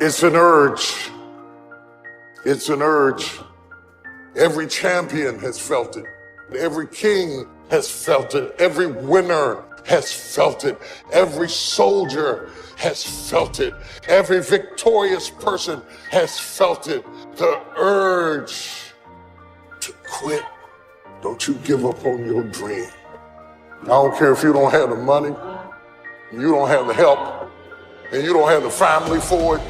It's an urge. It's an urge. Every champion has felt it. Every king has felt it. Every winner has felt it. Every soldier has felt it. Every victorious person has felt it. The urge to quit. Don't you give up on your dream. I don't care if you don't have the money, you don't have the help, and you don't have the family for it,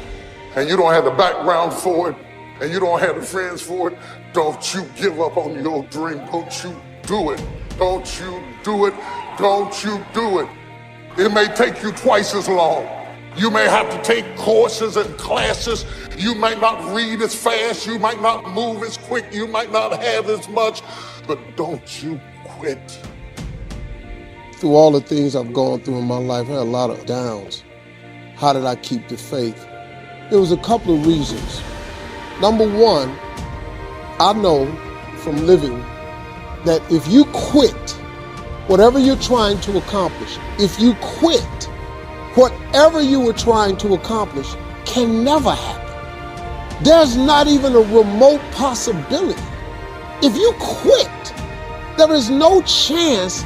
and you don't have the background for it, and you don't have the friends for it. Don't you give up on your dream. Don't you do it. Don't you do it. Don't you do it. It may take you twice as long. You may have to take courses and classes. You might not read as fast. You might not move as quick. You might not have as much, but don't you quit. Through all the things I've gone through in my life, I had a lot of downs. How did I keep the faith? There was a couple of reasons. Number one, I know from living that if you quit whatever you're trying to accomplish, if you quit, whatever you were trying to accomplish can never happen. There's not even a remote possibility. If you quit, there is no chance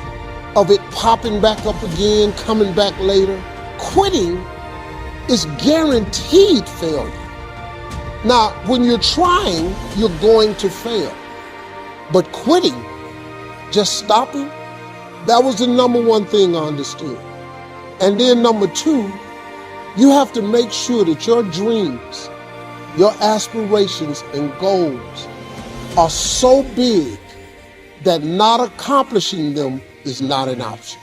of it popping back up again, coming back later. Quitting is guaranteed failure. Now, when you're trying, you're going to fail. But quitting, just stopping, that was the number one thing I understood. And then number two, you have to make sure that your dreams, your aspirations and goals are so big that not accomplishing them is not an option.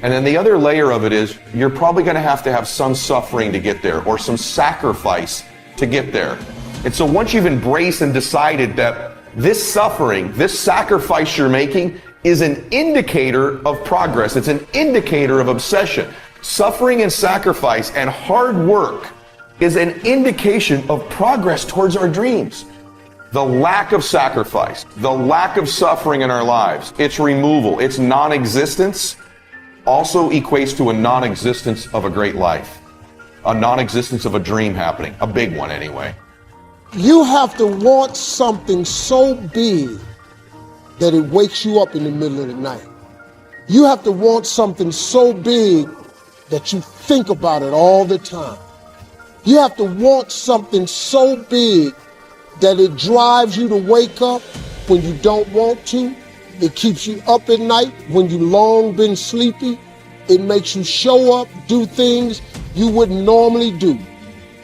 And then the other layer of it is you're probably going to have some suffering to get there or some sacrifice to get there. And so once you've embraced and decided that this suffering, this sacrifice you're making is an indicator of progress. It's an indicator of obsession. Suffering and sacrifice and hard work is an indication of progress towards our dreams. The lack of sacrifice, the lack of suffering in our lives, its removal, its non-existence also equates to a non-existence of a great life, a non-existence of a dream happening, a big one anyway. You have to want something so big that it wakes you up in the middle of the night. You have to want something so big that you think about it all the time. You have to want something so big that it drives you to wake up when you don't want to. It keeps you up at night when you long been sleepy. It makes you show up, do things you wouldn't normally do.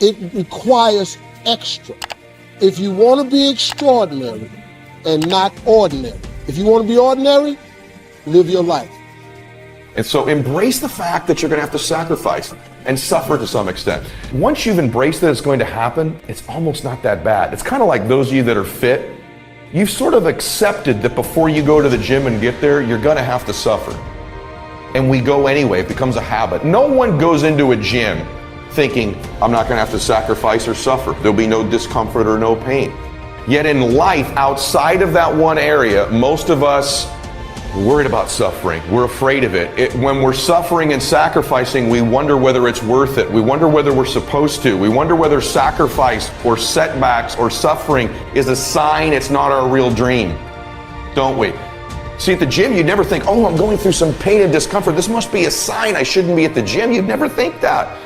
It requires extra. If you want to be extraordinary and not ordinary, if you want to be ordinary, live your life. And so embrace the fact that you're going to have to sacrifice and suffer to some extent. Once you've embraced that it's going to happen, it's almost not that bad. It's kind of like those of you that are fit. You've sort of accepted that before you go to the gym and get there, you're going to have to suffer. And we go anyway. It becomes a habit. No one goes into a gym thinking, I'm not going to have to sacrifice or suffer. There'll be no discomfort or no pain. Yet in life, outside of that one area, most of us are worried about suffering. We're afraid of it. When we're suffering and sacrificing, we wonder whether it's worth it. We wonder whether we're supposed to. We wonder whether sacrifice or setbacks or suffering is a sign it's not our real dream, don't we? See, at the gym, you'd never think, oh, I'm going through some pain and discomfort. This must be a sign I shouldn't be at the gym. You'd never think that.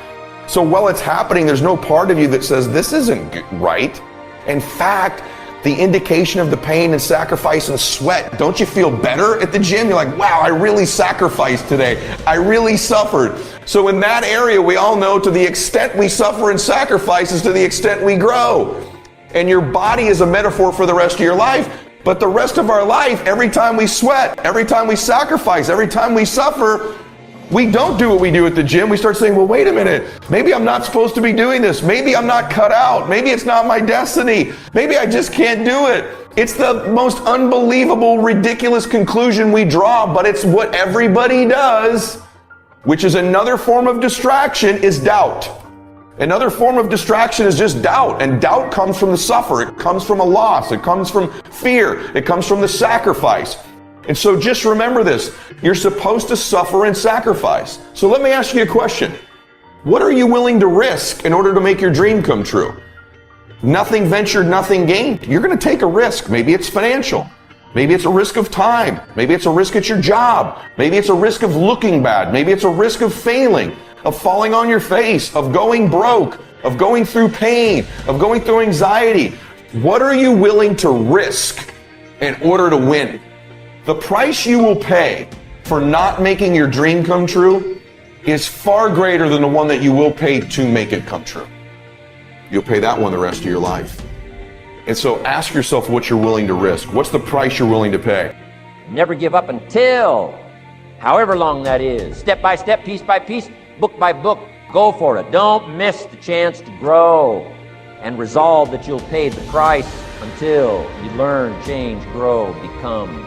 So while it's happening, there's no part of you that says this isn't right. In fact, the indication of the pain and sacrifice and sweat, don't you feel better at the gym? You're like, wow, I really sacrificed today. I really suffered. So in that area, we all know to the extent we suffer and sacrifice is to the extent we grow. And your body is a metaphor for the rest of your life. But the rest of our life, every time we sweat, every time we sacrifice, every time we suffer, we don't do what we do at the gym. We start saying, well, wait a minute. Maybe I'm not supposed to be doing this. Maybe I'm not cut out. Maybe it's not my destiny. Maybe I just can't do it. It's the most unbelievable, ridiculous conclusion we draw, but it's what everybody does, which is another form of distraction, is doubt. Another form of distraction is just doubt, and doubt comes from the suffer. It comes from a loss. It comes from fear. It comes from the sacrifice. And so just remember this. You're supposed to suffer and sacrifice. So let me ask you a question. What are you willing to risk in order to make your dream come true? Nothing ventured, nothing gained. You're going to take a risk. Maybe it's financial. Maybe it's a risk of time. Maybe it's a risk at your job. Maybe it's a risk of looking bad. Maybe it's a risk of failing, of falling on your face, of going broke, of going through pain, of going through anxiety. What are you willing to risk in order to win? The price you will pay for not making your dream come true is far greater than the one that you will pay to make it come true. You'll pay that one the rest of your life. And so ask yourself what you're willing to risk. What's the price you're willing to pay? Never give up until, however long that is, step by step, piece by piece, book by book, go for it. Don't miss the chance to grow, and resolve that you'll pay the price until you learn, change, grow, become.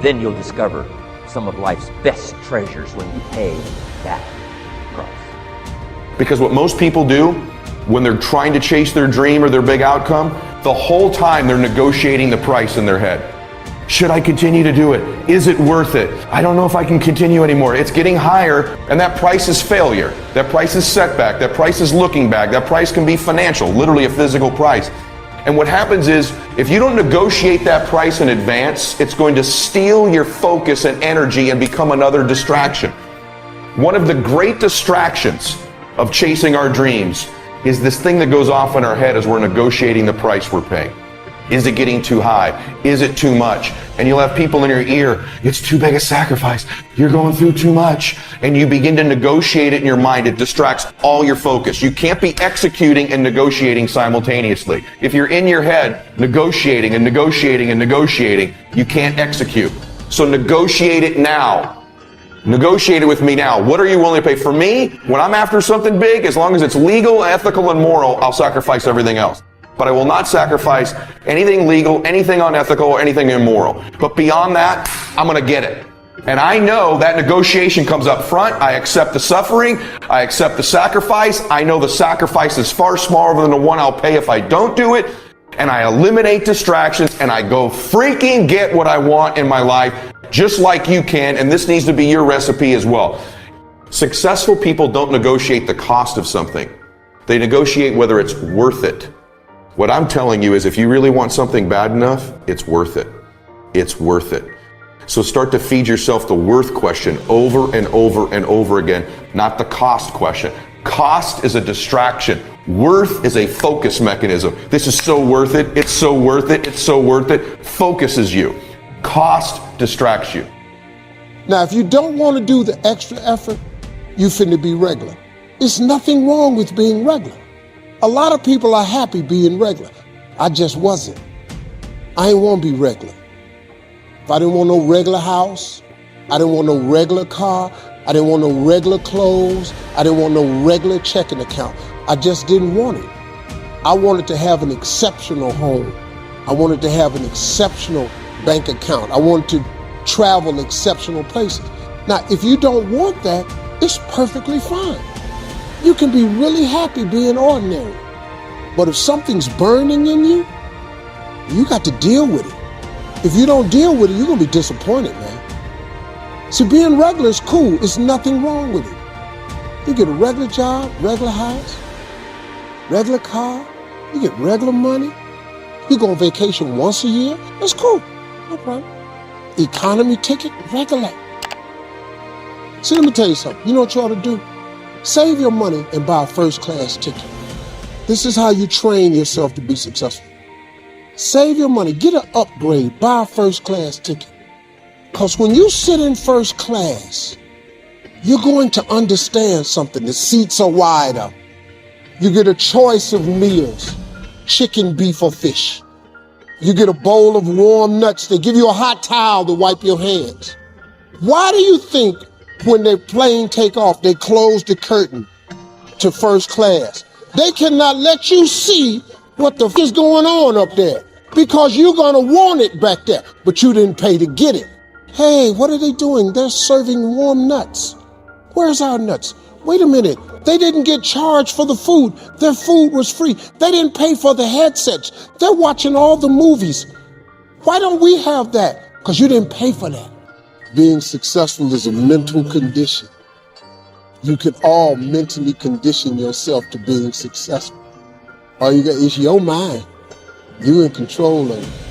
Then you'll discover some of life's best treasures when you pay that price. Because what most people do when they're trying to chase their dream or their big outcome, the whole time they're negotiating the price in their head. Should I continue to do it? Is it worth it? I don't know if I can continue anymore. It's getting higher, and that price is failure. That price is setback. That price is looking back. That price can be financial, literally a physical price. And what happens is, if you don't negotiate that price in advance, it's going to steal your focus and energy and become another distraction. One of the great distractions of chasing our dreams is this thing that goes off in our head as we're negotiating the price we're paying. Is it getting too high? Is it too much? And you'll have people in your ear, it's too big a sacrifice. You're going through too much. And you begin to negotiate it in your mind. It distracts all your focus. You can't be executing and negotiating simultaneously. If you're in your head negotiating and negotiating and negotiating, you can't execute. So negotiate it now. Negotiate it with me now. What are you willing to pay? For me, when I'm after something big, as long as it's legal, ethical, and moral, I'll sacrifice everything else. But I will not sacrifice anything legal, anything unethical, or anything immoral. But beyond that, I'm going to get it. And I know that negotiation comes up front. I accept the suffering. I accept the sacrifice. I know the sacrifice is far smaller than the one I'll pay if I don't do it. And I eliminate distractions, and I go freaking get what I want in my life, just like you can. And this needs to be your recipe as well. Successful people don't negotiate the cost of something. They negotiate whether it's worth it. What I'm telling you is, if you really want something bad enough, it's worth it. It's worth it. So start to feed yourself the worth question over and over and over again, not the cost question. Cost is a distraction. Worth is a focus mechanism. This is so worth it. It's so worth it. It's so worth it. Focuses you. Cost distracts you. Now, if you don't want to do the extra effort, you finna be regular. There's nothing wrong with being regular. A lot of people are happy being regular. I just wasn't. I didn't want to be regular. If I didn't want no regular house, I didn't want no regular car, I didn't want no regular clothes, I didn't want no regular checking account. I just didn't want it. I wanted to have an exceptional home. I wanted to have an exceptional bank account. I wanted to travel exceptional places. Now, if you don't want that, it's perfectly fine. You can be really happy being ordinary. But if something's burning in you, you got to deal with it. If you don't deal with it, you're going to be disappointed, man. See, being regular is cool. There's nothing wrong with it. You get a regular job, regular house, regular car, you get regular money. You go on vacation once a year, that's cool. No problem. Economy ticket, regular. See, let me tell you something. You know what you ought to do? Save your money and buy a first-class ticket. This is how you train yourself to be successful. Save your money, get an upgrade, buy a first-class ticket. Because when you sit in first class, you're going to understand something. The seats are wider. You get a choice of meals, chicken, beef, or fish. You get a bowl of warm nuts. They give you a hot towel to wipe your hands. Why do you think when their plane take off, they close the curtain to first class? They cannot let you see what the f is going on up there because you're going to want it back there, but you didn't pay to get it. Hey, what are they doing? They're serving warm nuts. Where's our nuts? Wait a minute. They didn't get charged for the food. Their food was free. They didn't pay for the headsets. They're watching all the movies. Why don't we have that? because you didn't pay for that. Being successful is a mental condition. You can all mentally condition yourself to being successful. All you got is your mind. You in control of it.